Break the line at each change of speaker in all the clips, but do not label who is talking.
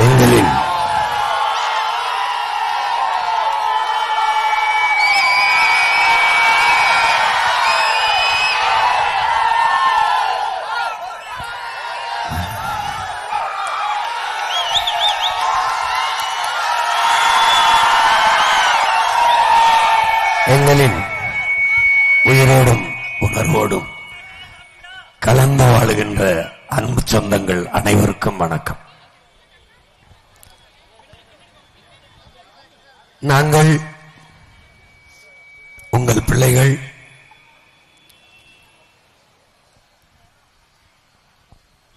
எங்களின் உயிரோடும் உணர்வோடும் கலந்து வாழுகின்ற அன்பு சொந்தங்கள் அனைவருக்கும் வணக்கம். நாங்கள் உங்கள் பிள்ளைகள்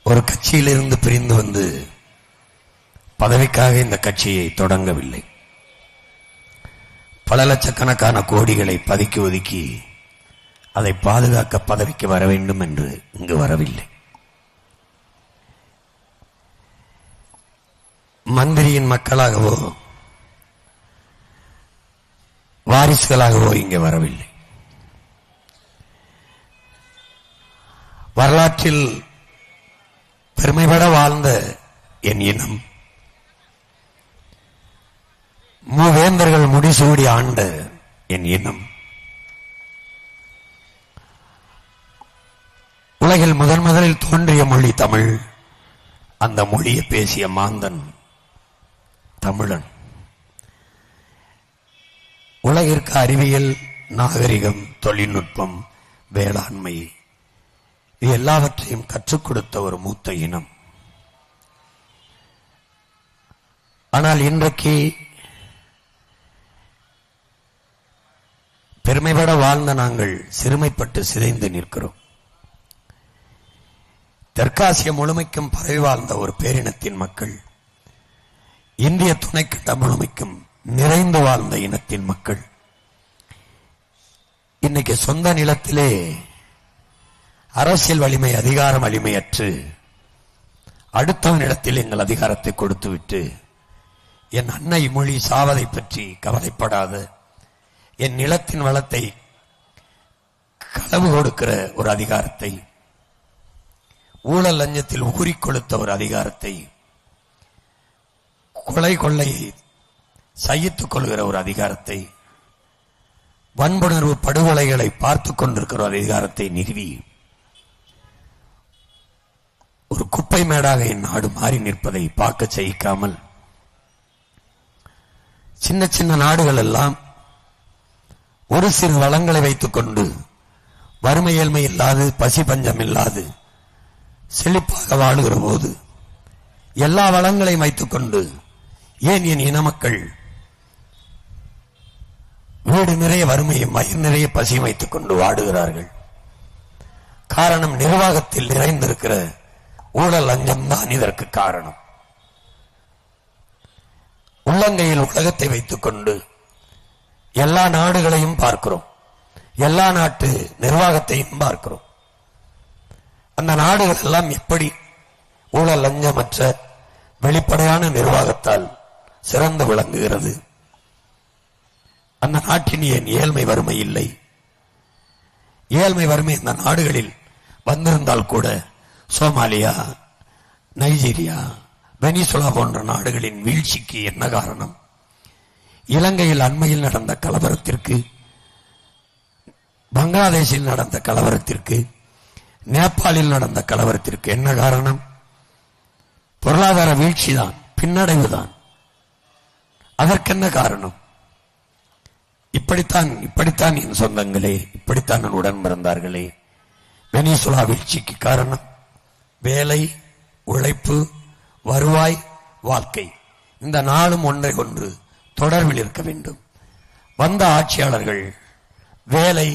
ஒரு கட்சியிலிருந்து பிரிந்து வந்து பதவிக்காக இந்த கட்சியை தொடங்கவில்லை. பல லட்சக்கணக்கான கோடிகளை பதுக்கி ஒதுக்கி அதை பாதுகாக்க பதவிக்கு வர வேண்டும் என்று இங்கு வரவில்லை. மந்திரியின் மக்களாகவோ வாரிசுகளாகவோ இங்கே வரவில்லை. வரலாற்றில் பெருமைப்பட வாழ்ந்த என் இனம், மூவேந்தர்கள் முடிசூடி ஆண்ட என் இனம், உலகில் முதலில் தோன்றிய மொழி தமிழ். அந்த மொழியை பேசிய மாந்தன் தமிழன். உலகிற்கு அறிவியல், நாகரிகம், தொழில்நுட்பம், வேளாண்மை இது எல்லாவற்றையும் கற்றுக் கொடுத்த ஒரு மூத்த இனம். ஆனால் இன்றைக்கு பெருமைப்பட வாழ்ந்த நாங்கள் சிறுமைப்பட்டு சிதைந்து நிற்கிறோம். தெற்காசிய முழுமைக்கும் பரவி வாழ்ந்த ஒரு பேரினத்தின் மக்கள், இந்திய துணைக்கண்ட முழுமைக்கும் நிறைந்து வாழ்ந்த இனத்தின் மக்கள் இன்னைக்கு சொந்த நிலத்திலே அரசியல் வலிமை, அதிகார வலிமையற்று அடுத்தவனிடத்தில் எங்கள் அதிகாரத்தை கொடுத்துவிட்டு என் அன்னை மொழி சாவதை பற்றி கவலைப்படாத, என் நிலத்தின் வளத்தை களவு கொடுக்கிற ஒரு அதிகாரத்தை, ஊழல் லஞ்சத்தில் ஊறிக் கொளுத்த ஒரு அதிகாரத்தை, கொலை கொள்ளையை சகித்துக் கொள்கிற ஒரு அதிகாரத்தை, வன்புணர்வு படுகொலைகளை பார்த்துக் கொண்டிருக்கிற ஒரு அதிகாரத்தை நிறுவி ஒரு குப்பை மேடாக என் நாடு மாறி நிற்பதை பார்க்க செய்யாமல் சின்ன சின்ன நாடுகள் எல்லாம் ஒரு சிறு வளங்களை வைத்துக் கொண்டு வறுமை ஏழ்மை இல்லாது, பசி பஞ்சம் இல்லாது செழிப்பாக வாழுகிற போது எல்லா வளங்களையும் வைத்துக் கொண்டு ஏன் என் இன மக்கள் வீடு நிறைய வறுமையும் வயிறு நிறைய பசியும் வைத்துக் கொண்டு வாடுகிறார்கள்? காரணம் நிர்வாகத்தில் நிறைந்திருக்கிற ஊழல் லஞ்சம் தான் இதற்கு காரணம். உள்ளங்கையில் உலகத்தை வைத்துக் கொண்டு எல்லா நாடுகளையும் பார்க்கிறோம், எல்லா நாட்டு நிர்வாகத்தையும் பார்க்கிறோம். அந்த நாடுகள் எல்லாம் எப்படி ஊழல் லஞ்சமற்ற வெளிப்படையான நிர்வாகத்தால் சிறந்து விளங்குகிறது? அந்த நாட்டின் ஏன் ஏழ்மை வறுமை இல்லை? ஏழ்மை வறுமை இந்த நாடுகளில் வந்திருந்தால் கூட சோமாலியா, நைஜீரியா, வெனிசுலா போன்ற நாடுகளின் வீழ்ச்சிக்கு என்ன காரணம்? இலங்கையில் அண்மையில் நடந்த கலவரத்திற்கு, பங்களாதேஷில் நடந்த கலவரத்திற்கு, நேபாளில் நடந்த கலவரத்திற்கு என்ன காரணம்? பொருளாதார வீழ்ச்சிதான், பின்னடைவுதான். அதற்கென்ன காரணம்? இப்படித்தான் என் சொந்தங்களே, இப்படித்தான் என் உடன் பிறந்தார்களே, வெனிசுலா வீழ்ச்சிக்கு காரணம் வேலை, உழைப்பு, வருவாய், வாழ்க்கை. இந்த நாளும் ஒன்றை ஒன்று தொடர்பில் இருக்க வேண்டும். வந்த ஆட்சியாளர்கள் வேலை,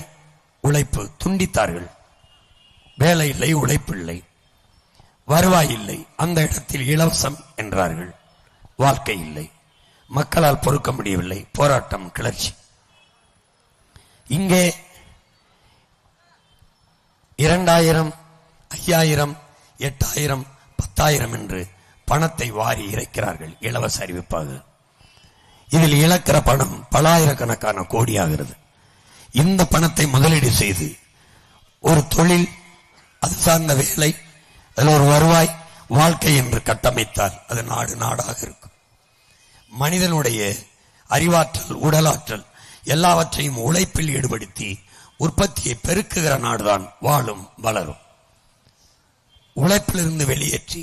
உழைப்பு துண்டித்தார்கள். வேலை இல்லை, உழைப்பு இல்லை, வருவாய் இல்லை. அந்த இடத்தில் இலவசம் என்றார்கள். வாழ்க்கை இல்லை. மக்களால் பொறுக்க முடியவில்லை. போராட்டம், கிளர்ச்சி. இங்கே 2000, 5000, 8000, 10,000 என்று பணத்தை வாரி இறைக்கிறார்கள் இலவச அறிவிப்பாக. இதில் இழக்கிற பணம் பல ஆயிரக்கணக்கான கோடியாகிறது. இந்த பணத்தை முதலீடு செய்து ஒரு தொழில், அது சார்ந்த வேலை, அதில் ஒரு வருவாய், வாழ்க்கை என்று கட்டமைத்தால் அது நாடு நாடாக இருக்கும். மனிதனுடைய அறிவாற்றல், உடலாற்றல் எல்லாவற்றையும் உழைப்பில் ஈடுபடுத்தி உற்பத்தியை பெருக்குகிற நாடுதான் வாழும், வளரும். உழைப்பிலிருந்து வெளியேற்றி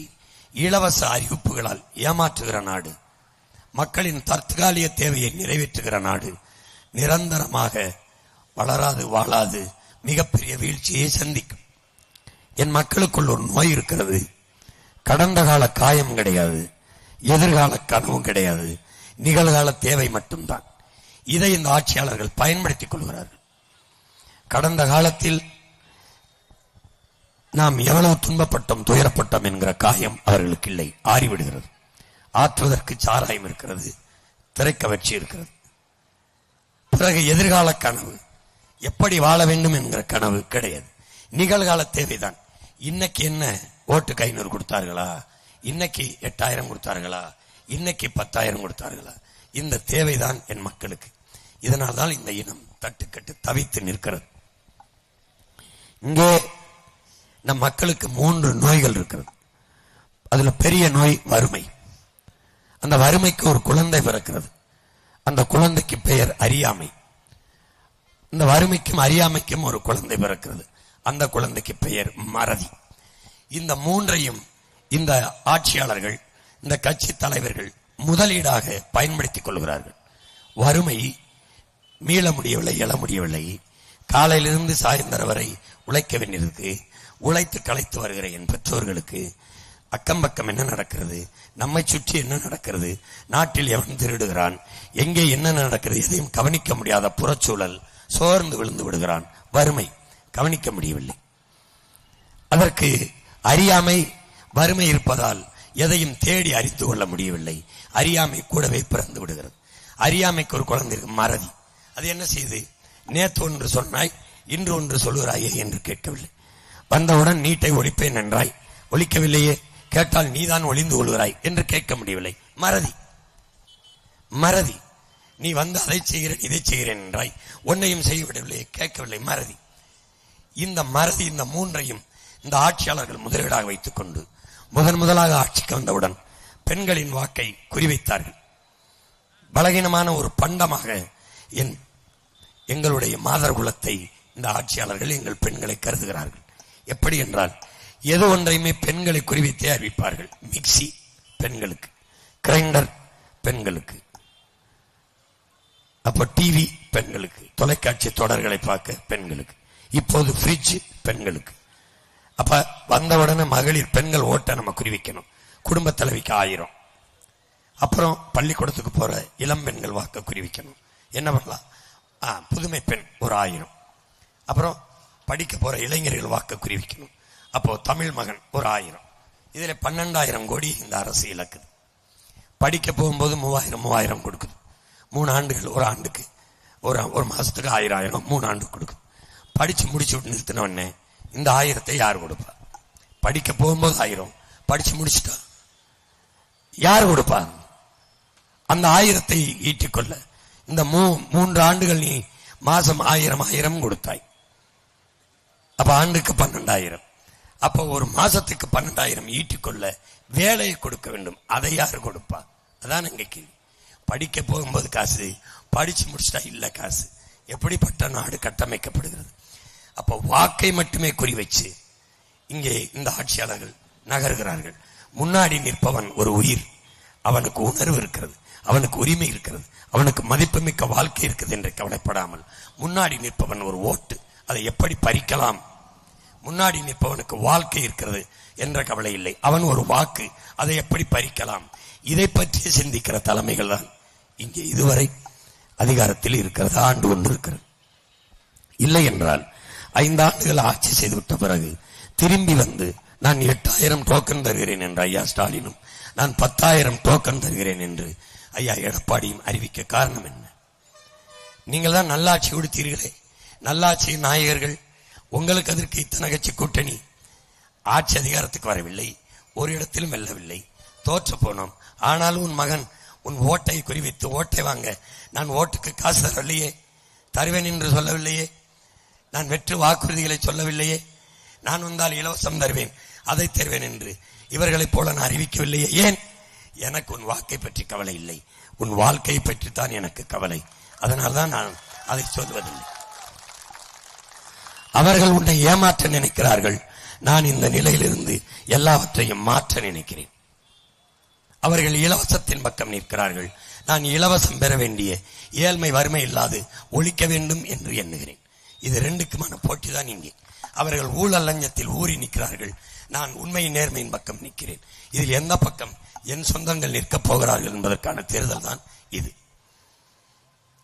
இலவச அறிவிப்புகளால் ஏமாற்றுகிற நாடு, மக்களின் தற்காலிக தேவையை நிறைவேற்றுகிற நாடு நிரந்தரமாக வளராது, வாழாது, மிகப்பெரிய வீழ்ச்சியை சந்திக்கும். என் மக்களுக்குள் ஒரு நோய் இருக்கிறது. கடந்த கால காயம் கிடையாது, எதிர்கால கனவும் கிடையாது, நிகழ்கால தேவை மட்டும்தான். இதை இந்த ஆட்சியாளர்கள் பயன்படுத்திக் கொள்கிறார்கள். கடந்த காலத்தில் நாம் எவ்வளவு துன்பப்பட்டோம், துயரப்பட்டோம் என்கிற காயம் அவர்களுக்கு இல்லை, ஆறிவிடுகிறது. ஆற்றுவதற்கு சாராயம் இருக்கிறது, திரைக்கவர்ச்சி இருக்கிறது. பிறகு எதிர்கால கனவு, எப்படி வாழ வேண்டும் என்கிற கனவு கிடையாது. நிகழ்கால தேவைதான். இன்னைக்கு என்ன, ஓட்டுக்கு 500 கொடுத்தார்களா, இன்னைக்கு 8000 கொடுத்தார்களா, இன்னைக்கு 10,000 கொடுத்தார்களா, இந்த தேவைதான் என் மக்களுக்கு. இதனால்தான் இந்த இனம் தட்டுக்கட்டு தவித்து நிற்கிறது. இங்கே நம் மக்களுக்கு 3 நோய்கள் இருக்கிறது. அதுல பெரிய நோய் வறுமை. அந்த வறுமைக்கு ஒரு குழந்தை பிறக்கிறது. அந்த குழந்தைக்கு பெயர் அறியாமை. இந்த வறுமைக்கும் அறியாமைக்கும் ஒரு குழந்தை பிறக்கிறது. அந்த குழந்தைக்கு பெயர் மறதி. இந்த 3ஐயும் இந்த ஆட்சியாளர்கள், இந்த கட்சி தலைவர்கள் முதலீடாக பயன்படுத்திக் கொள்கிறார்கள். வறுமை, மீள முடியவில்லை, எழ முடியவில்லை, காலையிலிருந்து சாயந்தரம் வரை உழைக்க வேண்டியிருக்கு, உழைத்து களைத்து வருகிற என் பெற்றோர்களுக்கு அக்கம் பக்கம் என்ன நடக்கிறது, நம்மை சுற்றி என்ன நடக்கிறது, நாட்டில் எவன் திருடுகிறான், எங்கே என்ன நடக்கிறது, எதையும் கவனிக்க முடியாத புறச்சூழல், சோர்ந்து விழுந்து விடுகிறான். வறுமை, கவனிக்க முடியவில்லை. அதற்கு அறியாமை, வறுமை இருப்பதால் எதையும் தேடி அறிந்து கொள்ள முடியவில்லை. அறியாமை கூடவே பிறந்து விடுகிறது. அறியாமைக்கு ஒரு குழந்தை இருக்கு, மறதி. அது என்ன செய்து, நேற்று ஒன்று சொன்னாய், இன்று ஒன்று சொல்லுகிறாயே என்று கேட்கவில்லை. வந்தவுடன் நீட்டை ஒழிப்பேன் என்றாய், ஒழிக்கவில்லையே, கேட்டால் நீதான் ஒளிந்து கொள்கிறாய் என்று கேட்க முடியவில்லை. மறதி, மறதி. நீ வந்து அதை செய்கிறேன் இதை செய்கிறேன் என்றாய், ஒன்னையும் செய்யவிடவில்லையே, கேட்கவில்லை, மறதி. இந்த மறதி, இந்த 3ஐயும் இந்த ஆட்சியாளர்கள் முதலீடாக வைத்துக் கொண்டு முதலாக ஆட்சிக்கு வந்தவுடன் பெண்களின் வாக்கை குறிவைத்தார்கள். பலகீனமான ஒரு பண்டமாக எங்களுடைய மாதர் குலத்தை இந்த ஆட்சியாளர்கள் எங்கள் பெண்களை கருதுகிறார்கள். எப்படி என்றால், எது ஒன்றையுமே பெண்களை குறிவைத்தே அறிவிப்பார்கள். மிக்சி பெண்களுக்கு, கிரைண்டர் பெண்களுக்கு, அப்ப டிவி பெண்களுக்கு, தொலைக்காட்சி தொடர்களை பார்க்க பெண்களுக்கு, இப்போது பிரிட்ஜ் பெண்களுக்கு. அப்ப வந்தவுடனே மகளிர் பெண்கள் ஓட்ட நம்ம குறிவிக்கணும். குடும்ப தலைவிக்கு 1000. அப்புறம் பள்ளிக்கூடத்துக்கு போற இளம் பெண்கள் வாக்க குறிவிக்கணும். என்ன பண்ணலாம், புதுமை பெண் ஒரு 1000. அப்புறம் படிக்க போற இளைஞர்கள் வாக்க குறிவிக்கணும். அப்போ தமிழ் மகன் ஒரு 1000. இதுல 12,000 கோடி இந்த அரசு இலக்குது. படிக்க போகும்போது 3000 கொடுக்குது. 3 ஆண்டுகள், ஒரு ஆண்டுக்கு ஒரு மாசத்துக்கு 1000 3 ஆண்டு கொடுக்குது. படிச்சு முடிச்சு விட்டு நிறுத்தினவனே இந்த 1000 யார் கொடுப்பா? படிக்க போகும்போது 1000, படிச்சு முடிச்சுட்டா யார் கொடுப்பா? அந்த 1000 ஈட்டிக்கொள்ள இந்த 3 ஆண்டுகள் நீ மாசம் 1000 கொடுத்தாய். அப்ப ஆண்டுக்கு 12,000. அப்ப ஒரு மாசத்துக்கு 12,000 ஈட்டிக்கொள்ள வேலையை கொடுக்க வேண்டும். அதை யார் கொடுப்பா? அதான் எங்க கேள்வி. படிக்க போகும்போது காசு, படிச்சு முடிச்சுட்டா இல்ல காசு. எப்படிப்பட்ட நாடு கட்டமைக்கப்படுகிறது? அப்ப வாக்கை மட்டுமே குறி வச்சு இங்கே இந்த ஆட்சியாளர்கள் நகர்கிறார்கள். முன்னாடி நிற்பவன் ஒரு உயிர், அவனுக்கு உணர்வு இருக்கிறது, அவனுக்கு உரிமை இருக்கிறது, அவனுக்கு மதிப்புமிக்க வாழ்க்கை இருக்குது என்று கவலைப்படாமல், முன்னாடி நிற்பவன் ஒரு ஓட்டு, அதை எப்படி பறிக்கலாம். முன்னாடி நிற்பவனுக்கு வாழ்க்கை இருக்கிறது என்ற கவலை இல்லை, அவன் ஒரு வாக்கு, அதை எப்படி பறிக்கலாம். இதை பற்றி சிந்திக்கிற தலைமைகள் தான் இங்கே இதுவரை அதிகாரத்தில் இருக்கிறது. ஆண்டு ஒன்று இருக்கிறது. இல்லை என்றால் 5 ஆண்டுகள் ஆட்சி செய்துவிட்ட பிறகு திரும்பி வந்து நான் 8,000 டோக்கன் தருகிறேன் என்று ஐயா ஸ்டாலினும், நான் 10,000 டோக்கன் தருகிறேன் என்று ஐயா எடப்பாடியும் அறிவிக்க காரணம் என்ன? நீங்கள் தான் நல்லாட்சி கொடுத்தீர்களே, நல்லாட்சி நாயகர்கள், உங்களுக்கு அதற்கு இத்தனை கட்சி கூட்டணி. ஆட்சி அதிகாரத்துக்கு வரவில்லை, ஒரு இடத்திலும் வெல்லவில்லை, தோற்று போனோம். ஆனாலும் உன் மகன் உன் ஓட்டை குறிவைத்து ஓட்டை வாங்க நான் ஓட்டுக்கு காசு தரவில்லையே, தருவேன் என்று சொல்லவில்லையே, நான் வெற்று வாக்குறுதிகளை சொல்லவில்லையே, நான் வந்தால் இலவசம் தருவேன், அதை தருவேன் என்று இவர்களைப் போல நான் அறிவிக்கவில்லையே. ஏன்? எனக்கு உன் வாக்கை பற்றி கவலை இல்லை, உன் வாழ்க்கையை பற்றித்தான் எனக்கு கவலை. அதனால்தான் நான் அதை சொல்வதில்லை. அவர்கள் உன்னை ஏமாற்ற நினைக்கிறார்கள், நான் இந்த நிலையிலிருந்து எல்லாவற்றையும் மாற்ற நினைக்கிறேன். அவர்கள் இலவசத்தின் பக்கம் நிற்கிறார்கள், நான் இலவசம் பெற வேண்டிய ஏழ்மை வறுமை இல்லாது ஒழிக்க வேண்டும் என்று எண்ணுகிறேன். இது ரெண்டுக்குமான போட்டி தான் இங்கே. அவர்கள் ஊழல் லஞ்சத்தில் ஊறி நிற்கிறார்கள், நான் உண்மை நேர்மையின் பக்கம் நிற்கிறேன். இதில் எந்த பக்கம் என் சொந்தங்கள் நிற்கப் போகிறார்கள் என்பதற்கான தேர்தல் தான் இது.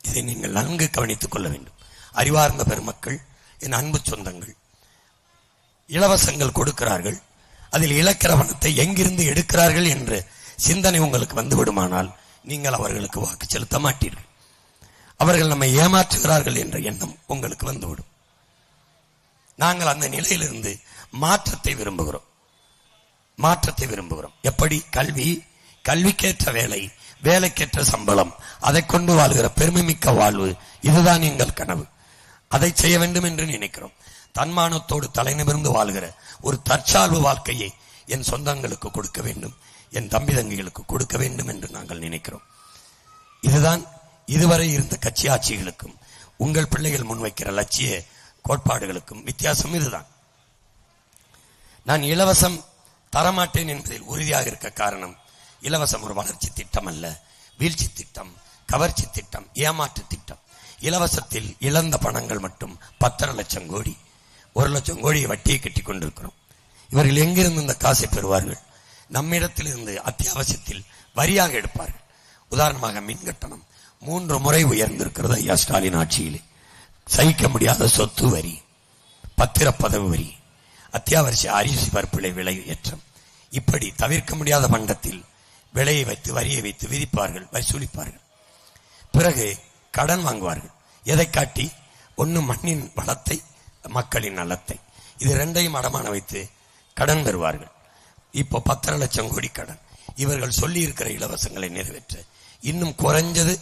இதை நீங்கள் நன்கு கவனித்துக் கொள்ள வேண்டும். அறிவார்ந்த பெருமக்கள், என் அன்பு சொந்தங்கள், இலவசங்கள் கொடுக்கிறார்கள், அதில் இழக்கிற பணத்தை எங்கிருந்து எடுக்கிறார்கள் என்ற சிந்தனை உங்களுக்கு வந்து விடுமானால் நீங்கள் அவர்களுக்கு வாக்கு செலுத்த மாட்டீர்கள். அவர்கள் நம்மை ஏமாற்றுகிறார்கள் என்ற எண்ணம் உங்களுக்கு வந்துவிடும். நாங்கள் அந்த நிலையிலிருந்து மாற்றத்தை விரும்புகிறோம். எப்படி? கல்விக்கேற்ற வேலை, வேலைக்கேற்ற சம்பளம், அதை கொண்டு வாழ்கிற பெருமைமிக்க வாழ்வு, இதுதான் எங்கள் கனவு. அதை செய்ய வேண்டும் என்று நினைக்கிறோம். தன்மானத்தோடு தலை நிமிர்ந்து வாழ்கிற ஒரு தற்சார்பு வாழ்க்கையை என் சொந்தங்களுக்கு கொடுக்க வேண்டும், என் தம்பி தங்கிகளுக்கு கொடுக்க வேண்டும் என்று நாங்கள் நினைக்கிறோம். இதுதான் இதுவரை இருந்த கட்சி ஆட்சிகளுக்கும் உங்கள் பிள்ளைகள் முன்வைக்கிற லட்சிய கோட்பாடுகளுக்கும் வித்தியாசம் இதுதான். நான் இலவசம் தரமாட்டேன் என்பதில் உறுதியாக இருக்க காரணம், இலவசம் ஒரு வளர்ச்சி திட்டம் அல்ல, வீழ்ச்சி திட்டம், கவர்ச்சி திட்டம், ஏமாற்று திட்டம். இலவசத்தில் இழந்த பணங்கள் மட்டும் 10.5 லட்சம் கோடி, 1 லட்சம் கோடியை வட்டியை கட்டி கொண்டிருக்கிறோம். இவர்கள் எங்கிருந்து இந்த காசை பெறுவார்கள்? நம்மிடத்திலிருந்து அத்தியாவசியத்தில் வரியாக எடுப்பார்கள். உதாரணமாக மின் கட்டணம் 3 முறை உயர்ந்திருக்கிறது ஐயா ஸ்டாலின் ஆட்சியிலே. சகிக்க முடியாத சொத்து வரி, பத்திரப்பதவு வரி, அத்தியாவசிய அரிசி பருப்பிலை விலை ஏற்றம், இப்படி தவிர்க்க முடியாத பண்டத்தில் விலையை வைத்து வரியை வைத்து விதிப்பார்கள், வசூலிப்பார்கள். பிறகு கடன் வாங்குவார்கள். எதை காட்டி? ஒன்று மண்ணின் வளத்தை, மக்களின் நலத்தை, இது ரெண்டையும் அடமான வைத்து கடன் பெறுவார்கள். இப்போ 10.5 லட்சம் கோடி கடன். இவர்கள் சொல்லி இருக்கிற இலவசங்களை நிறைவேற்ற இன்னும் குறைஞ்சது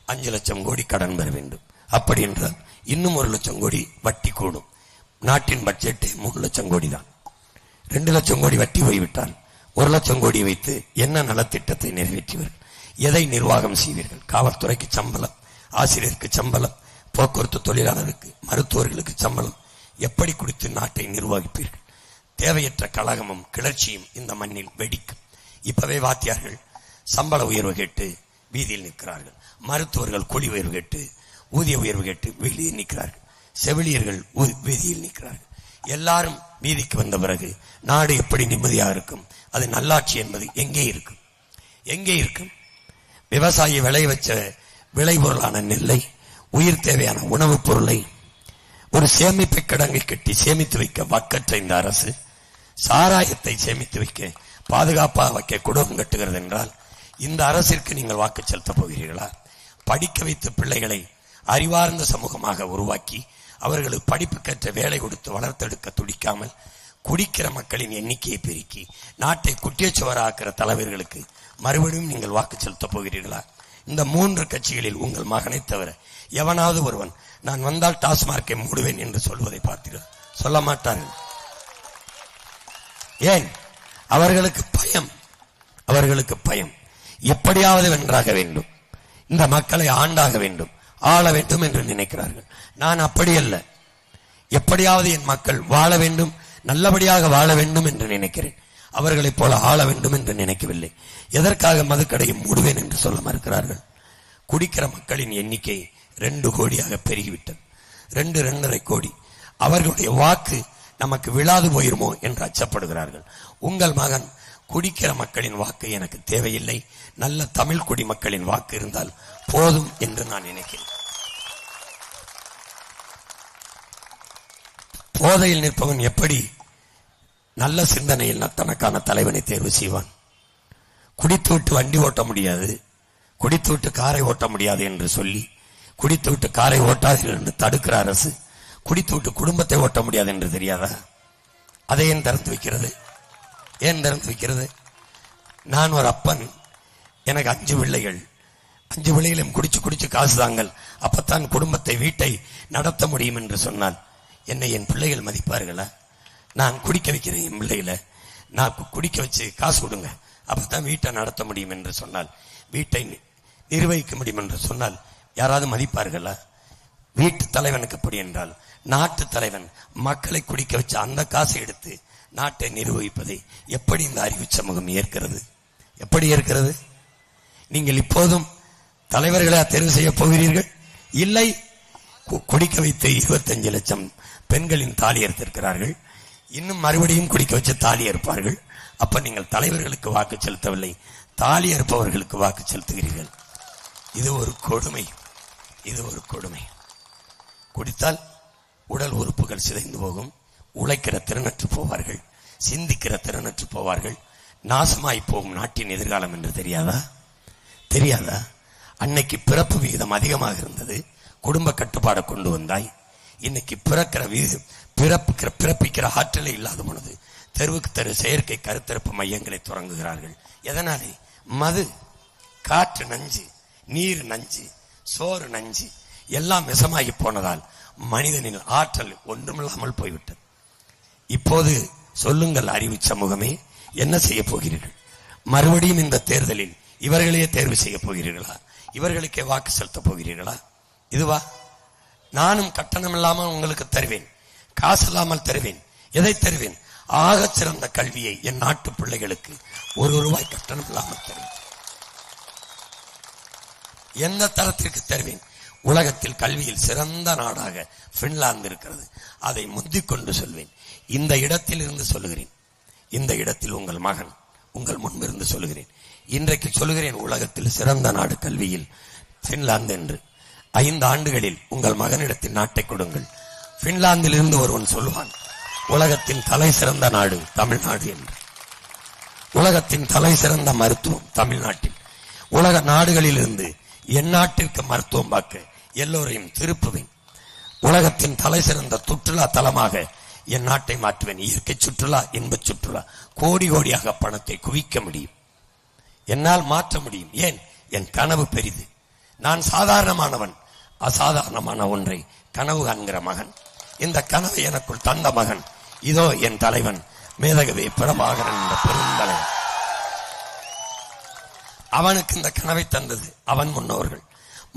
5 லட்சம் கோடி கடன் பெற வேண்டும். அப்படி என்றால் இன்னும் 1 லட்சம் கோடி வட்டி கூடும். நாட்டின் பட்ஜெட் 3 லட்சம் கோடி தான். 2 லட்சம் கோடி வட்டி போய்விட்டால் 1 லட்சம் கோடி வைத்து என்ன நலத்திட்டத்தை நிறைவேற்றுவீர்கள்? எதை நிர்வாகம் செய்வீர்கள்? காவல்துறைக்கு சம்பளம், ஆசிரியருக்கு சம்பளம், போக்குவரத்து தொழிலாளருக்கு, மருத்துவர்களுக்கு சம்பளம், எப்படி கொடுத்து நாட்டை நிர்வகிப்பீர்கள்? தேவையற்ற கலகமும் கிளர்ச்சியும் இந்த மண்ணில் வெடிக்கும். இப்பவே வாத்தியார்கள் சம்பள உயர்வு கேட்டு வீதியில் நிற்கிறார்கள். மருத்துவர்கள் கூலி உயர்வு கேட்டு, ஊதிய உயர்வு கேட்டு வெளியே நிற்கிறார்கள். செவிலியர்கள் வீதியில் நிற்கிறார்கள். எல்லாரும் வீதிக்கு வந்த பிறகு நாடு எப்படி நிம்மதியாக இருக்கும்? அது நல்லாட்சி என்பது எங்கே இருக்கும்? எங்கே இருக்கும்? விவசாயி விளை வச்ச விளைபொருளான நெல்லை, உயிர் தேவையான உணவுப் பொருளை ஒரு சேமிப்பு கிடங்கை கட்டி சேமித்து வைக்க வக்கற்ற இந்த அரசு சாராயத்தை சேமித்து வைக்க, பாதுகாப்பாக வைக்க குடும்பம் கட்டுகிறது என்றால் இந்த அரசிற்கு நீங்கள் வாக்கு செலுத்தப் போகிறீர்களா? படிக்க வைத்த பிள்ளைகளை அறிவார்ந்த சமூகமாக உருவாக்கி அவர்களுக்கு படிப்புக்கேற்ற வேலை கொடுத்து வளர்த்தெடுக்க துடிக்காமல் குடிக்கிற மக்களின் எண்ணிக்கையை பெருக்கி நாட்டை குட்டியச்சுவராக்கிற தலைவர்களுக்கு மறுபடியும் நீங்கள் வாக்கு செலுத்தப் போகிறீர்களா? இந்த 3 கட்சிகளில் உங்கள் மகனை தவிர எவனாவது ஒருவன் நான் வந்தால் டாஸ்மார்க்கை மூடுவேன் என்று சொல்வதை பார்த்தீர்கள்? சொல்ல மாட்டார்கள். ஏன்? அவர்களுக்கு பயம். அவர்களுக்கு பயம். எப்படியாவது வென்றாக வேண்டும், இந்த மக்களை ஆண்டாக வேண்டும், ஆள வேண்டும் என்று நினைக்கிறார்கள். நான் அப்படி அல்ல. எப்படியாவது என் மக்கள் வாழ வேண்டும், நல்லபடியாக வாழ வேண்டும் என்று நினைக்கிறேன். அவர்களைப் போல ஆள வேண்டும் என்று நினைக்கவில்லை. எதற்காக மதுக்கடையை மூடுவேன் என்று சொல்ல மறுக்கிறார்கள்? குடிக்கிற மக்களின் எண்ணிக்கை 2 கோடியாக பெருகிவிட்டது. 2.5 கோடி. அவர்களுடைய வாக்கு நமக்கு விழாது போயிருமோ என்று அச்சப்படுகிறார்கள். உங்கள் மகன் குடிக்கிற மக்களின் வாக்கு எனக்கு தேவையில்லை, நல்ல தமிழ் குடிமக்களின் வாக்கு இருந்தால் போதும் என்று நான் நினைக்கிறேன். போதையில் நிற்பவன் எப்படி நல்ல சிந்தனையில் தனக்கான தலைவனை தேர்வு செய்வான்? குடித்துவிட்டு வண்டி ஓட்ட முடியாது, குடித்துவிட்டு காரை ஓட்ட முடியாது என்று சொல்லி குடித்துவிட்டு காரை ஓட்டாதீர்கள் என்று தடுக்கிற அரசு குடித்துவிட்டு குடும்பத்தை ஓட்ட முடியாது என்று தெரியாதா? அதை ஏன் திறந்து வைக்கிறது? ஏன் திறந்து வைக்கிறது? நான் ஒரு அப்பன், எனக்கு 5 பிள்ளைகள், 5 பிள்ளைகளையும் குடிச்சு காசு தாங்கள், அப்பத்தான் குடும்பத்தை வீட்டை நடத்த முடியும் என்று சொன்னால் என்னை என் பிள்ளைகள் மதிப்பார்களா? நான் குடிக்க வைக்கிறேன் என் பிள்ளைகளை. நான் குடிக்க வச்சு காசு கொடுங்க, அப்பதான் வீட்டை நடத்த முடியும் என்று சொன்னால், வீட்டை நிர்வகிக்க முடியும் என்று சொன்னால் யாராவது மதிப்பார்களா? வீட்டு தலைவனுக்கு அப்படி என்றால், நாட்டு தலைவன் மக்களை குடிக்க வச்சு அந்த காசை எடுத்து நாட்டை நிர்வகிப்பதை எப்படி இந்த அறிவு சமூகம் ஏற்கிறது? எப்படி ஏற்கிறது? நீங்கள் இப்போதும் தலைவர்களா தேர்வு செய்ய போகிறீர்கள்? இல்லை, குடிக்க வைத்து 25 லட்சம் பெண்களின் தாலி அறுத்திருக்கிறார்கள், இன்னும் மறுபடியும் குடிக்க வச்சு தாலி அறுப்பார்கள். அப்ப நீங்கள் தலைவர்களுக்கு வாக்கு செலுத்தவில்லை, தாலி அறுப்பவர்களுக்கு வாக்கு செலுத்துகிறீர்கள். இது ஒரு கொடுமை, இது ஒரு கொடுமை. குடித்தால் உடல் உறுப்புகள் சிதைந்து போகும், உழைக்கிற திறனற்று போவார்கள், சிந்திக்கிற திறனற்று போவார்கள், நாசமாய் போகும் நாட்டின் எதிர்காலம் என்று தெரியாதா? தெரியாதா? அன்னைக்கு பிறப்பு விகிதம் அதிகமாக இருந்தது, குடும்ப கட்டுப்பாடை கொண்டு வந்தாய். இன்னைக்கு பிறப்பிக்கிற ஆற்றலை இல்லாத பொழுது தெருவுக்கு தெரு செயற்கை கருத்தரப்பு மையங்களை தொடங்குகிறார்கள். எதனாலே? மது, காற்று நஞ்சு, நீர் நஞ்சு, சோறு நஞ்சு, எல்லாம் விஷமாகி போனதால் மனிதனின் ஆற்றல் ஒன்றுமில்லாமல் போய்விட்டது. இப்போது சொல்லுங்கள் அறிவு சமூகமே, என்ன செய்ய போகிறீர்கள்? மறுபடியும் இந்த தேர்தலில் இவர்களையே தேர்வு செய்ய போகிறீர்களா? இவர்களுக்கே வாக்கு செலுத்த போகிறீர்களா? இதுவா? நானும் கட்டணம் இல்லாமல் உங்களுக்கு தருவேன், காசு இல்லாமல் தருவேன். எதை தருவேன்? ஆக சிறந்த கல்வியை என் நாட்டு பிள்ளைகளுக்கு ₹1 கட்டணம் இல்லாமல் தருவேன். எந்த தரத்திற்கு தருவேன்? உலகத்தில் கல்வியில் சிறந்த நாடாக பின்லாந்து இருக்கிறது, அதை முந்திக் கொண்டு சொல்வேன். இந்த இடத்தில் இருந்து சொல்லுகிறேன், இந்த இடத்தில் உங்கள் மகன் உங்கள் முன்பிருந்து சொல்லுகிறேன். இன்றைக்கு சொல்லுகிறேன், உலகத்தில் சிறந்த நாடு கல்வியில் பின்லாந்து என்று. 5 ஆண்டுகளில் உங்கள் மகனிடத்தில் நாட்டை கொடுங்கள். பின்லாந்தில் இருந்து ஒருவன் சொல்வான், உலகத்தின் தலை சிறந்த நாடு தமிழ்நாடு என்று. உலகத்தின் தலை சிறந்த மருத்துவம் தமிழ்நாட்டில். உலக நாடுகளில் இருந்து என் நாட்டிற்கு மருத்துவம் பார்க்க எல்லோரையும் திருப்புவேன். உலகத்தின் தலை சிறந்த சுற்றுலா தலமாக என் நாட்டை மாற்றுவேன். இயற்கை சுற்றுலா, இன்ப சுற்றுலா, கோடி கோடியாக பணத்தை குவிக்க முடியும், என்னால் மாற்ற முடியும். ஏன்? என் கனவு பெரிது. நான் சாதாரணமானவன், அசாதாரணமான ஒன்றை கனவு காண்கிற மகன். இந்த கனவை எனக்குள் தந்த மகன் இதோ என் தலைவன் மேதகவி பிரபாகரன் என்ற பெருந்தலைவன். அவனுக்கு இந்த கனவை தந்தது அவன் முன்னோர்கள்.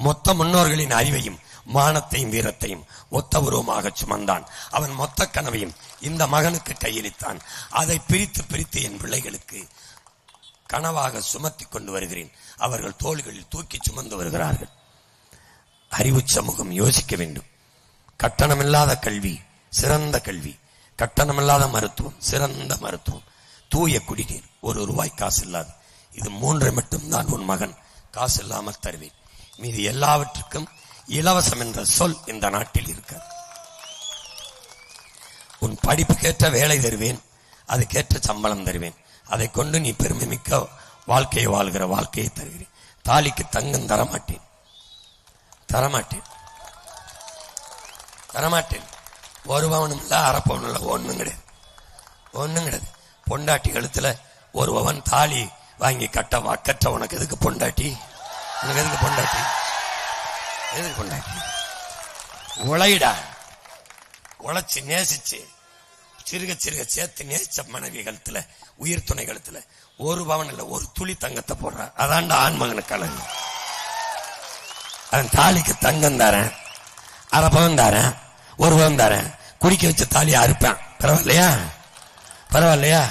மொத்த முன்னோர்களின் அறிவையும் மானத்தையும் வீரத்தையும் ஒத்த உருவமாக சுமந்தான். அவன் மொத்த கனவையும் இந்த மகனுக்கு கையளித்தான். அதை பிரித்து பிரித்து என் பிள்ளைகளுக்கு கனவாக சுமத்தி கொண்டு வருகிறேன். அவர்கள் தோள்களில் தூக்கி சுமந்து வருகிறார்கள். அறிவு சமூகம் யோசிக்க வேண்டும். கட்டணமில்லாத கல்வி சிறந்த கல்வி, கட்டணமில்லாத மருத்துவம் சிறந்த மருத்துவம், தூய குடிநீர் ₹1 காசு இல்லாது. இது 3 மட்டும்தான் உன் மகன் காசு இல்லாமல் தருவேன். மீது எல்லாவற்றுக்கும் இலவசம் என்ற சொல் இந்த நாட்டில் இருக்க. உன் படிப்புக்கேற்ற வேலை தருவேன், அதுக்கேற்ற சம்பளம் தருவேன். அதை கொண்டு நீ பெருமை மிக்க வாழ்க்கையை வாழ்கிற வாழ்க்கையை தருகிறேன். தாலிக்கு தங்கம் தரமாட்டேன், தரமாட்டேன், தரமாட்டேன். ஒரு பவனும் இல்ல, அரை பவனும் இல்ல, ஒண்ணும் கிடையாது, ஒண்ணும் கிடையாது. பொண்டாட்டி கழுத்துல ஒரு பவன் தாலி வாங்கி கட்ட வாக்கற்ற உனக்கு எதுக்கு பொண்டாட்டி? உனக்கு எதுக்கு பொண்டாட்டி? எதுக்கு பொண்டாட்டி? உழைடா, உழைச்சு நேசிச்சு சிறுக சிறுக சேர்த்து நேசிச்ச மனைவி கழுத்துல, உயிர் துணை கழுத்துல ஒரு பவன் இல்ல, ஒரு துளி தங்கத்தை போடுற. அதான்டா ஆண்மகனுக்கு அழகு. அவன் தாலிக்கு தங்கம் தரேன், அரை பவன் தரேன், ஒரு பவன் தரேன், குடிக்க வச்ச தாலியை அறுப்பேன். பரவாயில்லையா? பரவாயில்லையா?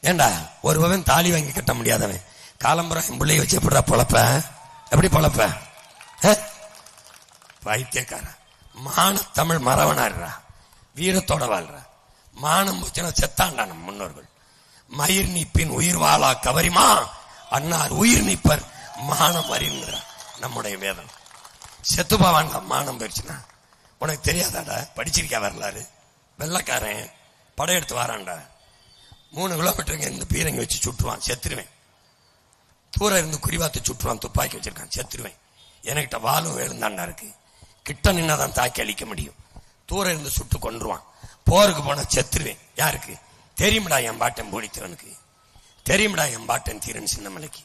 ஏண்டா ஒரு பவன் தாலி வாங்கி கட்ட முடியாதவன் காலம்பரம் என் பிள்ளைய வச்சு எப்படா பொழப்ப? எப்படி பொழப்ப? வைத்தியக்கார மான தமிழ் மரவனாடுறா, வீரத்தோட வாழ்ற. மானம் போச்சுன்னா செத்தாண்டா நம் முன்னோர்கள். மயிர் நீப்பின் உயிர் வாழா கவரிமா அன்னார் உயிர் நீப்பர் மானம் அறிகிற நம்முடைய வேதம். செத்து போவான்டா மானம் போயிடுச்சுன்னா. உனக்கு தெரியாதாடா? படிச்சிருக்கா வரலாறு? வெள்ளக்காரன் படையெடுத்து வாரான்டா, 3 கிலோமீட்டருங்க இருந்து பீரங்கி வச்சு சுட்டுவான், செத்துருவேன். தூரம் இருந்து குறிவாத்து சுட்டுவான், துப்பாக்கி வச்சிருக்கான், செத்துருவேன். என்கிட்ட வாழும் எழுந்தாண்டா இருக்கு. கிட்ட நின்னாதான் தாக்கி அழிக்க முடியும். தூரம் இருந்து சுட்டு கொன்றுவான். போருக்கு போனா செத்துருவேன். யாருக்கு தெரியும்டா? என் பாட்டன் பூடித்தவனுக்கு தெரியும்டா, என் பாட்டன் தீரன் சின்னமலைக்கு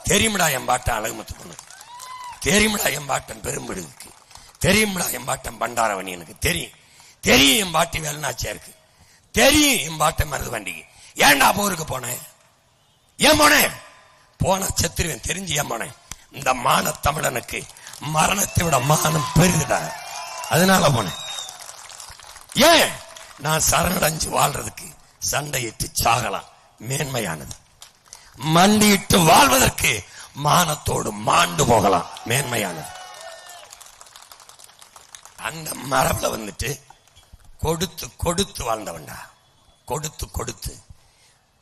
தெரியும்டா, என் பாட்டன் அழகுமத்துக்கு தெரியும்டா, என் பாட்டன் பெரும்பிடுக்கு தெரியும்டா, என் பாட்டன் பண்டாரவணி எனக்கு தெரியும். தெரியும் என் பாட்டி வேலுநாச்சியா இருக்கு, தெரியும் என் பாட்டன் மருது வண்டிக்கு, ஏன்டா போருக்கு போனேன்? ஏன் போனேன்? போன செத்துருவேன் தெரிஞ்சு ஏன் போனேன்? இந்த மான தமிழனுக்கு மரணத்தை விட மானம் பெரிதுடா, அதனால போனேன். ஏன்? நான் சரணடைஞ்சு வாழ்றதுக்கு சண்டையிட்டு சாகலாம் மேன்மையானது, மண்டியிட்டு வாழ்வதற்கு மானத்தோடு மாண்டு போகலாம் மேன்மையானது. அந்த மரபுல வந்துட்டு கொடுத்து கொடுத்து வாழ்ந்தவன்டா, கொடுத்து கொடுத்து.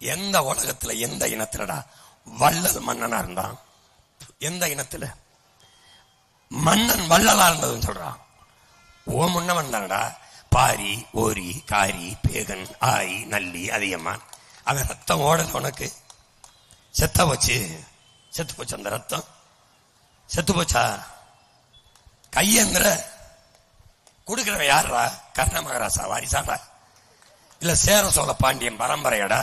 எந்த உலகத்துல எந்த இனத்துலடா வள்ளல் மன்னனா இருந்தான்? எந்த இனத்துல மன்னன் வள்ளலா இருந்ததுன்னு சொல்றான்? ஓ முன்னவன் தானடா பாரி, ஓரி, காரி, பேகன், ஆய், நல்லி, அதிகமான். அவன் ரத்தம் ஓடல உனக்கு? செத்த போச்சு, செத்து போச்சு. அந்த ரத்தம் செத்து போச்சா? கையேந்திர கொடுக்கிறவன் யாரா? கர்ண மகாராசா வாரிசாடா? இல்ல சேர சோழ பாண்டியன் பரம்பரையடா?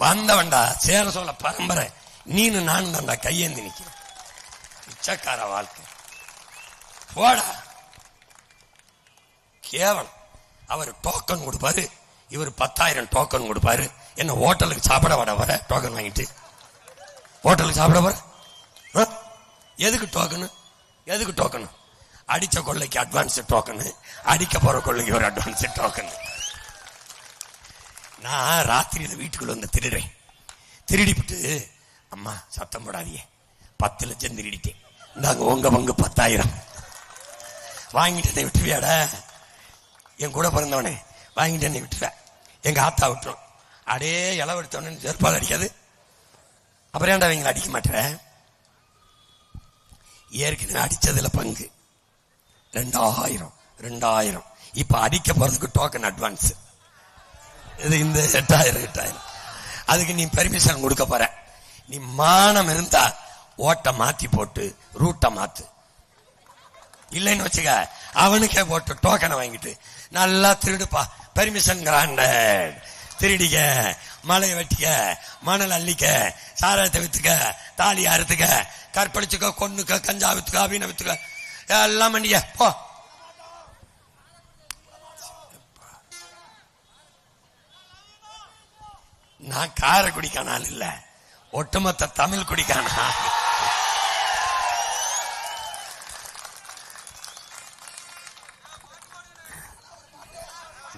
வந்தவன்டா சேர சோழ பரம்பரை. நீனு நான் தான்டா கையேந்தி நிக்கிற. பிச்சைக்கார வாழ்க்கை போடா, கேவலம். அவர் டோக்கன் கொடுப்பாரு, இவர் 10,000 டோக்கன் கொடுப்பாரு. என்ன ஹோட்டலுக்கு சாப்பிட வர டோக்கன் வாங்கிட்டு ஹோட்டலுக்கு சாப்பிட வர? எதுக்கு டோக்கனு? எதுக்கு டோக்கனு? அடிச்ச கொள்ளைக்கு அட்வான்ஸ் டோக்கனு, அடிக்க போற கொள்ளைக்கு ஒரு அட்வான்ஸ் டோக்கன். நான் ராத்திரியில வீட்டுக்குள்ள வந்து திருடுறேன். திருடிவிட்டு அம்மா சத்தம் போடாதீங்க, 10 லட்சம் திருடிட்டேன், இந்தாங்க உங்க பங்கு 10,000 வாங்கிட்டு விட்டுருவியாட? என் கூட பிறந்தவனே வாங்கிட்டு என்னை விட்டுருவேன். எங்க ஆத்தா விட்டுரும். அடே இளவு எடுத்தவனு செருப்பால் அடிக்காது. அப்புறம் ஏன்டா அவங்களை அடிக்க மாட்டேன்? ஏற்கனவே அடிச்சதுல பங்கு 2,000. இப்ப அடிக்க போறதுக்கு டோக்கன் அட்வான்ஸ். இது இந்த 8,000. அதுக்கு நீ பெர்மிஷன் கொடுக்க போற. நீ மானம் இருந்தா ஓட்ட மாத்தி போட்டு ரூட்டை மாத்து. இல்லைன்னு வச்சுக்க, அவனுக்கே போட்டு டோக்கனை வாங்கிட்டு நல்லா திருடுப்பா. Permission granted. திருடிக்க, மலை வெட்டிக்க, மணல் அள்ளிக்க, சாராயத்தை வித்துக்க, தாலி அறுத்துக்க, கற்பழிச்சுக்க, கொன்னுக்க, கஞ்சா வித்துக்க, அபீன வித்துக்க, எல்லாம் பண்ணிக்க போ. நான் காரைக்குடிக்கான ஆள் இல்ல, ஒட்டுமொத்த தமிழ் குடிக்கான ஆள்.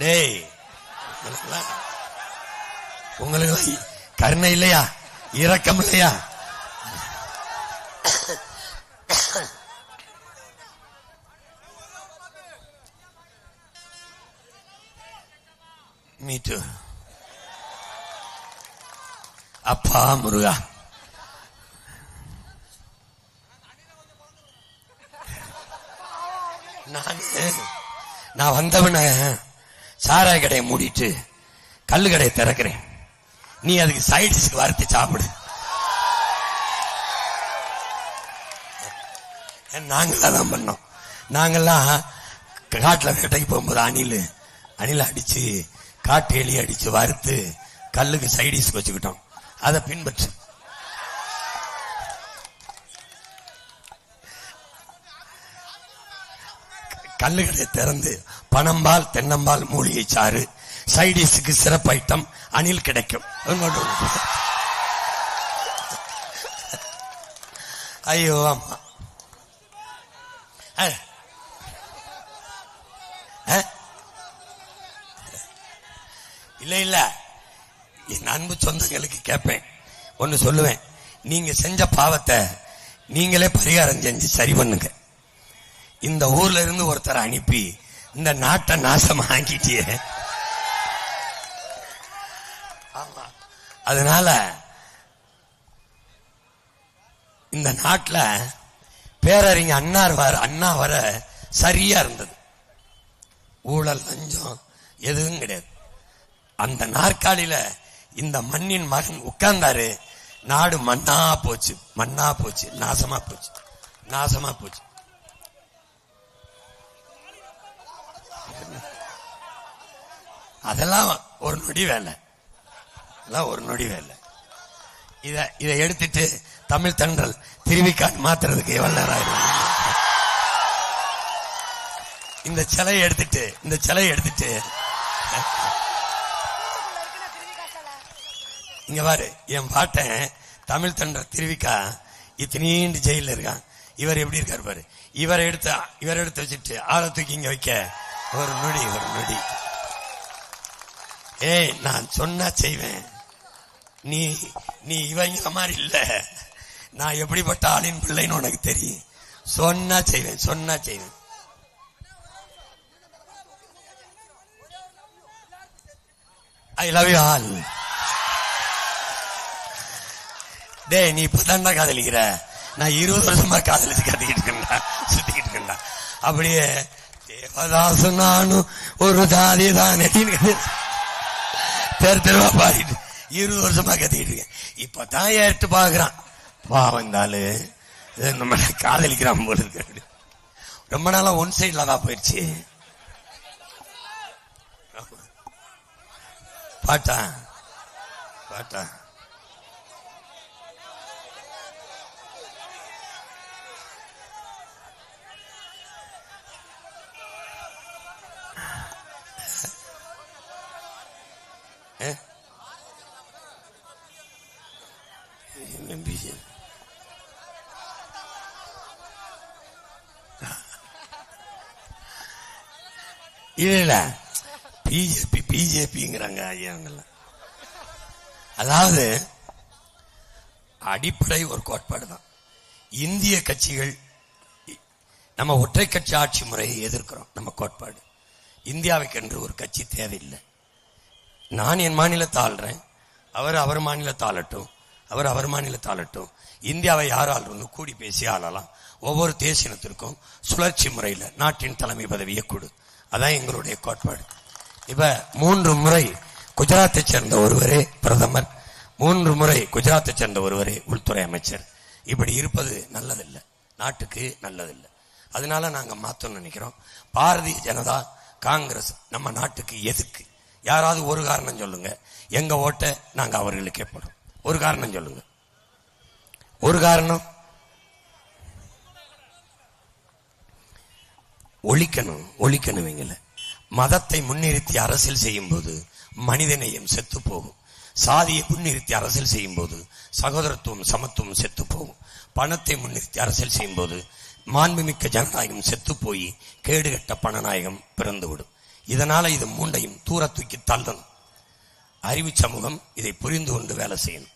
டேய், உங்களுக்கு கருணை இல்லையா? இரக்கம் இல்லையா? மீட்டு அப்பா முருகா, நான் வந்தவன சாராய கடையை மூடிட்டு கல்லு கடையை திறக்கிறேன். நீ அதுக்கு சைடிஸ்க்கு வறுத்து சாப்பிடு. நாங்களாம் பண்ணோம். நாங்கெல்லாம் காட்டுல வேட்டைக்கு போகும்போது அணில அடிச்சு, காட்டு எலி அடிச்சு வறுத்து கல்லுக்கு சைடிஸ் வச்சுக்கிட்டோம். அதை பின்பற்று. கல்லுகளை திறந்து பனம்பால், தென்னம்பால், மூலிகை சாறு, சைடிஸுக்கு சிறப்பு ஐட்டம் அணில் கிடைக்கும். ஐயோ அம்மா, இல்ல என் அன்பு சொந்தங்களுக்கு கேட்பேன், ஒன்னு சொல்லுவேன். நீங்க செஞ்ச பாவத்தை நீங்களே பரிகாரம் செஞ்சு சரி பண்ணுங்க. இந்த ஊர்ல இருந்து ஒருத்தரை அனுப்பி இந்த நாட்டை நாசம் ஆக்கிட்டியே. ஆமா, அதனால இந்த நாட்டுல பேரறிஞர் அண்ணா வர சரியா இருந்தது. ஊழல், லஞ்சம் எதுவும் கிடையாது. அந்த நாற்காலியில இந்த மண்ணின் மகன் உட்கார்ந்தாரு. நாடு மண்ணா போச்சு, நாசமா போச்சு. அதெல்லாம் ஒரு நொடி வேலை. இதை எடுத்துட்டு தமிழ் தென்றல் திருவிக்கான் மாத்துறதுக்கு எவ்வளவு நேரம் ஆயிடும்? இந்த சிலையை எடுத்துட்டு இங்க பாரு, என் பாட்டன் தமிழ் தண்ட திருவிக்கா இத்தனீண்டு ஜெயில இருக்கான். இவர் எப்படி இருக்காரு பாரு. இவரை எடுத்து வச்சுட்டு ஆளை தூக்கி இங்க வைக்க ஒரு நொடி. ஏய், நான் சொன்னா செய்வேன். நீ இவங்க மாதிரி இல்ல. நான் எப்படிப்பட்ட ஆளின் பிள்ளைன்னு உனக்கு தெரியும். சொன்னா செய்வேன். I love you all. டேய், நீ இப்பதான்டா காதலிக்கிற. நான் 20 வருஷமா காதலிச்சு சுத்திக்கிட்டு இருக்கேன்டா. அப்படியே தேவதாசு நானும் ஒரு ஜாதி தான் தெருவா பாடிட்டு 20 வருஷமா கத்திக்கிட்டு இருக்கேன். இப்பதான் ஏற்று பாக்குறான். வந்தாலு நம்ம காதலிக்கிறான் போல இருக்கு. ரொம்ப நாளா ஒன் சைட்ல தான் போயிடுச்சு. பாட்டா இல்ல பிஜேபிங்கிறாங்க ஐயாங்கெல்லாம். அதாவது அடிப்படை ஒரு கோட்பாடு தான். இந்திய கட்சிகள் நம்ம ஒற்றை கட்சி ஆட்சி முறையை எதிர்க்கிறோம். நம்ம கோட்பாடு இந்தியாவுக்கு என்று ஒரு கட்சி தேவையில்லை. நான் என் மாநிலத்தை ஆள்றேன், அவர் மாநிலத்தை ஆளட்டும், அவர் மாநிலத்தை ஆளட்டும். இந்தியாவை யார் ஆள்றோம் கூடி பேசி ஆளலாம். ஒவ்வொரு தேசியத்திற்கும் சுழற்சி முறையில் நாட்டின் தலைமை பதவியை கொடு. அதான் எங்களுடைய கோட்பாடு. இப்ப 3 முறை குஜராத்தை சேர்ந்த ஒருவரே பிரதமர், 3 முறை குஜராத்தை சேர்ந்த ஒருவரே உள்துறை அமைச்சர். இப்படி இருப்பது நல்லதில்லை, நாட்டுக்கு நல்லதில்லை. அதனால நாங்க மாத்தணும் நினைக்கிறோம். பாரதிய ஜனதா காங்கிரஸ் நம்ம நாட்டுக்கு எதுக்கு? யாராவது ஒரு காரணம் சொல்லுங்க. எங்க ஓட்டை நாங்க அவர்களுக்கே போடுறோம். ஒரு காரணம் சொல்லுங்க. ஒரு காரணம். ஒழிக்கணும் எங்களை. மதத்தை முன்னிறுத்தி அரசியல் செய்யும் போது மனிதநேயம் செத்து போகும். சாதியை முன்னிறுத்தி அரசியல் செய்யும் போது சகோதரத்துவம் சமத்துவம் செத்து போகும். பணத்தை முன்னிறுத்தி அரசியல் செய்யும் போது மாண்புமிக்க ஜனநாயகம் செத்து போய் கேடுகட்ட பணநாயகம் பிறந்துவிடும். இதனால இது மூண்டையும் தூர தூக்கி தள்ளணும். அறிவு சமூகம் இதை புரிந்து கொண்டு வேலை செய்யணும்.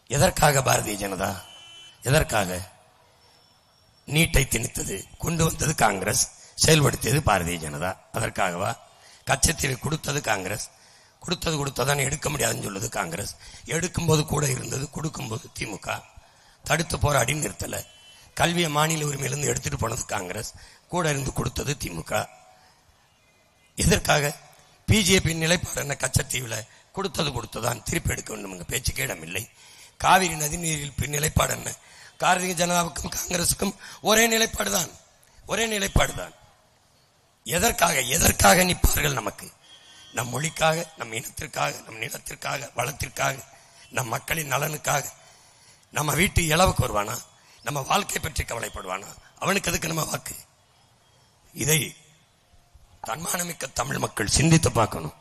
எதற்காக பாரதிய ஜனதா? எதற்காக? நீட்டை திணித்தது, கொண்டு வந்தது காங்கிரஸ், செயல்படுத்தியது பாரதிய ஜனதா. அதற்காகவா? கச்சத்தீவை கொடுத்தது காங்கிரஸ். கொடுத்ததான் எடுக்க முடியாதுன்னு சொல்லுது காங்கிரஸ். எடுக்கும்போது கூட இருந்தது, கொடுக்கும்போது திமுக. தடுத்து போராடி நிறுத்தல. கல்வியை மாநில உரிமையிலிருந்து எடுத்துட்டு போனது காங்கிரஸ், கூட இருந்து கொடுத்தது திமுக. எதற்காக? பிஜேபி நிலைப்பாடு என்ன? கச்சத்தீவுல கொடுத்ததான் திருப்பி எடுக்க வேண்டும், பேச்சுக்கு இடமில்லை. காவிரி நதி நீரில் நிலைப்பாடு என்ன? பாரதிய ஜனதாவுக்கும் காங்கிரசுக்கும் ஒரே நிலைப்பாடு தான். எதற்காக நிற்பார்கள்? நமக்கு, நம் மொழிக்காக, நம் இனத்திற்காக, நம் நிலத்திற்காக, வளத்திற்காக, நம் மக்களின் நலனுக்காக. நம்ம வீட்டு இளவுக்கு வருவானா? நம்ம வாழ்க்கை பற்றி கவலைப்படுவானா? அவனுக்கு எதுக்கு நம்ம வாக்கு? இதை தன்மானமிக்க தமிழ் மக்கள் சிந்தித்து பார்க்கணும்.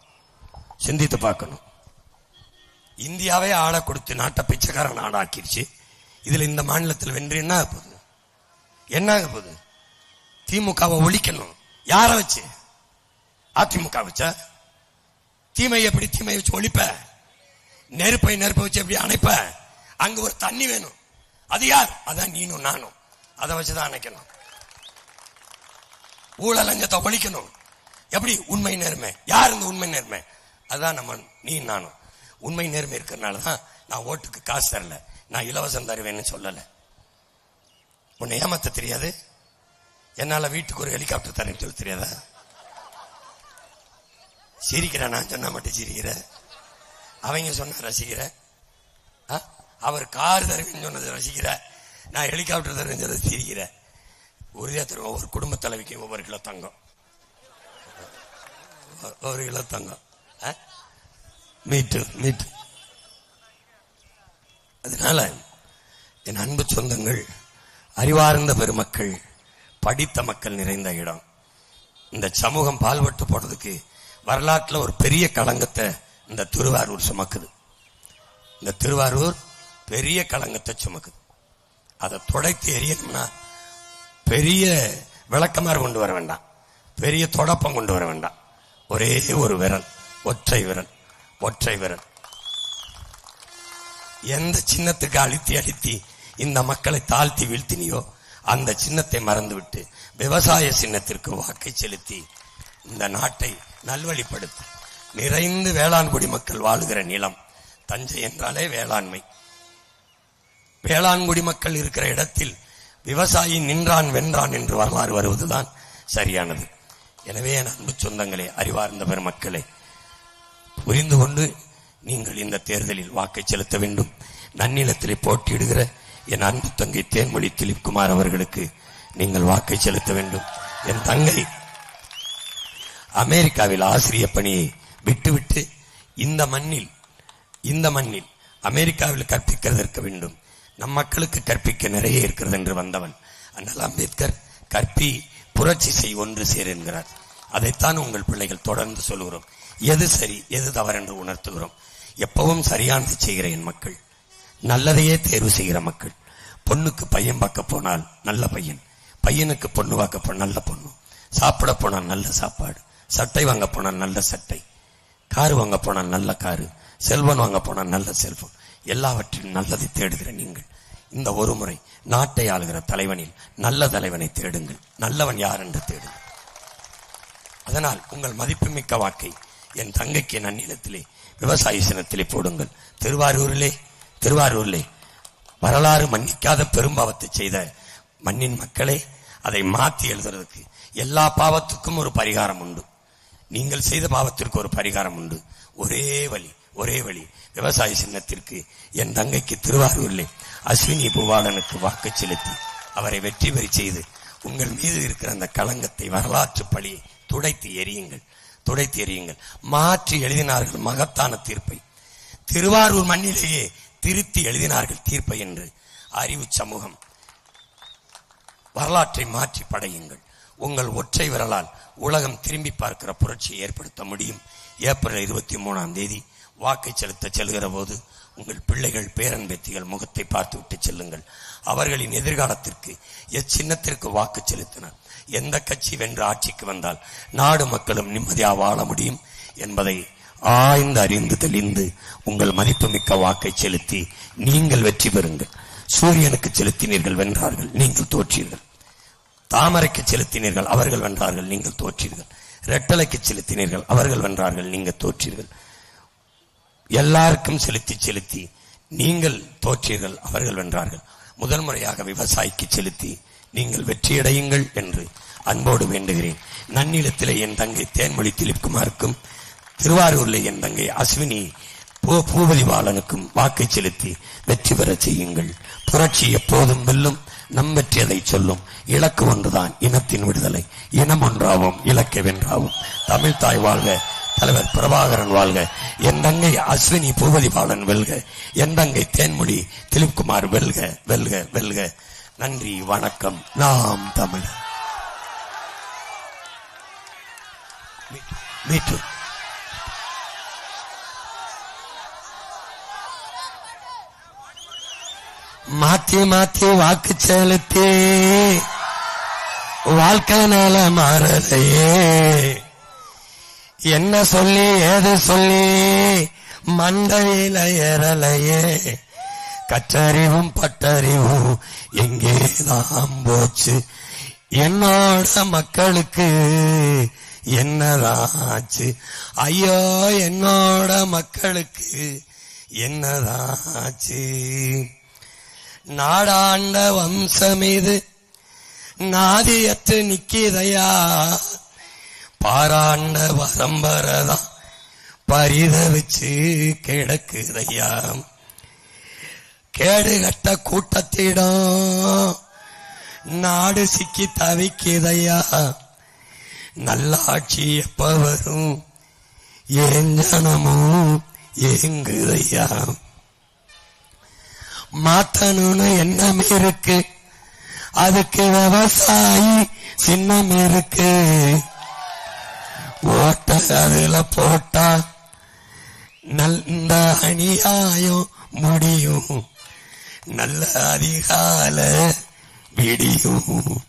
இந்தியாவே ஆள கொடுத்து நாட்டை பிச்சைக்கார நாடாக்கிருச்சு. இதுல இந்த மாநிலத்தில் வென்று என்ன ஆக போகுது? திமுகவை ஒழிக்கணும். யார வச்சு? அதிமுக வச்சா? தீமை வச்சு ஒழிப்ப? நெருப்பை வச்சு எப்படி அணைப்ப? அங்க ஒரு தண்ணி வேணும். அது யார்? அதான் நீனும் நானும். அதை வச்சுதான் அணைக்கணும். ஊழல் லஞ்சத்தை ஒழிக்கணும். எப்படி? உண்மை நேர்மை. யார் இந்த உண்மை நேர்மை? அதான் நம்ம நீ நானும். உண்மை நேர்மை இருக்கிறதுனாலதான் நான் ஓட்டுக்கு காசு தரல, நான் இலவசம் தருவேன்னு சொல்லல. உன்னை ஏமாத்த தெரியாது? என்னால வீட்டுக்கு ஒரு ஹெலிகாப்டர் தரேன்னு சொல்ல தெரியாதா? சிரிக்கிற, நான் சொன்னா மட்டும் சிரிக்கிற, அவங்க சொன்ன ரசிக்கிற. அவர் கார் தருவேன்னு சொன்னது ரசிக்கிற, நான் ஹெலிகாப்டர் தருவேன்னு சொன்னது சிரிக்கிற. உறுதியா தருவோம். ஒவ்வொரு குடும்ப தலைவிக்கும் ஒவ்வொரு கிலோ தங்கம், ஒரு கிலோ தங்கம். மீட்டு. அதனால என் அன்பு சொந்தங்கள், அறிவார்ந்த பெருமக்கள், படித்த மக்கள் நிறைந்த இடம். இந்த சமூகம் பால்பட்டு போனதுக்கு வரலாற்றுல ஒரு பெரிய களங்கத்தை இந்த திருவாரூர் சுமக்குது. இந்த திருவாரூர் பெரிய களங்கத்தை சுமக்குது. அதை துடைத்து எரியணும்னா பெரிய விளக்கமாறு கொண்டு வர வேண்டாம், பெரிய தொடப்பம் கொண்டு வர வேண்டாம். ஒரே ஒரு விரல், ஒற்றை விரல், ஒற்றை விரல். எந்த சின்னத்துக்கு அழுத்தி அழுத்தி இந்த மக்களை தாழ்த்தி வீழ்த்தினியோ அந்த சின்னத்தை மறந்துவிட்டு விவசாய சின்னத்திற்கு வாக்கை செலுத்தி இந்த நாட்டை நல்வழிப்படுத்து. நிறைந்து வேளாண்குடி மக்கள் வாழுகிற நிலம் தஞ்சை என்றாலே வேளாண்மை. வேளாண்குடி மக்கள் இருக்கிற இடத்தில் விவசாயி நின்றான் வென்றான் என்று வரலாறு வருவதுதான் சரியானது. எனவே என் அன்பு சொந்தங்களே, அறிவார்ந்த பெருமக்களே, புரிந்து கொண்டு நீங்கள் இந்த தேர்தலில் வாக்கை செலுத்த வேண்டும். நன்னிலத்திலே போட்டியிடுகிற என் அன்பு தங்கை தேன்மொழி திலீப்குமார் அவர்களுக்கு நீங்கள் வாக்கை செலுத்த வேண்டும். என் தங்கை அமெரிக்காவில் ஆசிரிய பணியை விட்டுவிட்டு இந்த மண்ணில் அமெரிக்காவில் கற்பிக்கிறதற்கு வேண்டும். நம் மக்களுக்கு கற்பிக்க நிறைய இருக்கிறது என்று வந்தவன். ஆனால் அம்பேத்கர் கற்பி புரட்சி செய் ஒன்று சேர் என்கிறார். அதைத்தான் உங்கள் பிள்ளைகள் தொடர்ந்து சொல்கிறோம். எது சரி எது தவறு என்று உணர்த்துகிறோம். எப்பவும் சரியானது செய்கிற என் மக்கள், நல்லதையே தேர்வு செய்கிற மக்கள். பொண்ணுக்கு பையன் பார்க்க போனால் நல்ல பையன், பையனுக்கு பொண்ணு பார்க்க போனால் நல்ல பொண்ணு, சாப்பிட போனால் நல்ல சாப்பாடு, சட்டை வாங்க போனால் நல்ல சட்டை, காரு வாங்க போனால் நல்ல காரு, செல்வன் வாங்க போனால் நல்ல செல்வம். எல்லாவற்றிலும் நல்லதை தேடுகிற நீங்கள் இந்த ஒரு முறை நாட்டை ஆளுகிற தலைவனில் நல்ல தலைவனை தேடுங்கள். நல்லவன் யார் என்று தேடுங்கள். அதனால் உங்கள் மதிப்புமிக்க வாக்கை என் தங்கைக்கு நன்னிலத்திலே விவசாய சின்னத்திலே போடுங்கள். திருவாரூரிலே வரலாறு மன்னிக்காத பெரும்பாவத்தை செய்த மண்ணின் மக்களே, அதை மாற்றி எழுதுறதுக்கு எல்லா பாவத்துக்கும் ஒரு பரிகாரம் உண்டு. நீங்கள் செய்த பாவத்திற்கு ஒரு பரிகாரம் உண்டு. ஒரே வழி விவசாய சின்னத்திற்கு என் தங்கைக்கு திருவாரூரிலே அஸ்வினி பூபாலனுக்கு வாக்கு செலுத்தி அவரை வெற்றி பெற செய்து உங்கள் மீது இருக்கிற அந்த களங்கத்தை, வரலாற்று பழியை துடைத்து எறியுங்கள். மாற்றி எழுதினார்கள் மகத்தான தீர்ப்பை. திருவாரூர் மண்ணிலேயே திருத்தி எழுதினார்கள் தீர்ப்பை என்று அறிவு சமூகம். வரலாற்றை மாற்றி படையுங்கள். உங்கள் ஒற்றை விரலால் உலகம் திரும்பி பார்க்கிற புரட்சியை ஏற்படுத்த முடியும். ஏப்ரல் 23 வாக்கை செலுத்த செல்கிற போது உங்கள் பிள்ளைகள், பேரன் பேத்திகள் முகத்தை பார்த்துவிட்டு செல்லுங்கள். அவர்களின் எதிர்காலத்திற்கு எச்சின்னத்திற்கு வாக்கு செலுத்தினர். எந்த கட்சி வென்று ஆட்சிக்கு வந்தால் நாடு மக்களும் நிம்மதியாக வாழ முடியும் என்பதை ஆய்ந்து அறிந்து தெளிந்து உங்கள் மதிப்புமிக்க வாக்கை செலுத்தி நீங்கள் வெற்றி பெறுங்கள். சூரியனுக்கு செலுத்தினீர்கள், வென்றார்கள், நீங்கள் தோற்றீர்கள். தாமரைக்கு செலுத்தினீர்கள், அவர்கள் வென்றார்கள், நீங்கள் தோற்றீர்கள். ரெட்டலைக்கு செலுத்தினீர்கள், அவர்கள் வென்றார்கள், நீங்கள் தோற்றீர்கள். எல்லாருக்கும் செலுத்தி நீங்கள் தோற்றீர்கள், அவர்கள் வென்றார்கள். முதல் முறையாக விவசாயிக்கு செலுத்தி நீங்கள் வெற்றியடையுங்கள் என்று அன்போடு வேண்டுகிறேன். நன்னிலத்திலே என் தங்கை தேன்மொழி திலீப்குமாருக்கும், திருவாரூரில் என் தங்கை அஸ்வினி பூபதி பாலனுக்கும் வாக்கை செலுத்தி வெற்றி பெற செய்யுங்கள். புரட்சி எப்போதும் வெல்லும். நம் வெற்றியதை சொல்லும். இலக்கு ஒன்றுதான், இனத்தின் விடுதலை. இனம் ஒன்றாவும் இலக்கை வென்றாவும். தமிழ் தாய் வாழ்க, தலைவர் பிரபாகரன் வாழ்க. என் தங்கை அஸ்வினி பூபதி பாலன் வெல்க. என் தங்கை தேன்மொழி திலீப்குமார் வெல்க, வெல்க, வெல்க. நன்றி, வணக்கம். நாம் தமிழ். மீட்டு மாத்தி வாக்கு செலுத்தி வாழ்க்கை நல மாறலையே. என்ன சொல்லி ஏது சொல்லி மண்டையில ஏறலையே. கற்றறிவும் பட்டறிவும் எங்கேதான் போச்சு. என்னோட மக்களுக்கு என்னதாச்சு. ஐயோ, என்னோட மக்களுக்கு என்னதாச்சு. நாடாண்ட வம்சமீது நாதியற்று நிக்கிதையா. பாராண்ட பரம்பரதான் பரிதவிச்சு கிடக்குதையா. கேடுகட்ட கூட்டத்திடம் நாடு சிக்கி தவிக்குதையா. நல்லாட்சி எப்ப வரும் ஏஞ்சனமும் ஏங்குதையா. மாத்தணும்னு எண்ணம் இருக்கு, அதுக்கு விவசாயி சின்னம் இருக்கு. ஓட்ட அதுல போட்டா நல்ல அநியாயம் முடியும், நல்ல அதிகால விடியும்.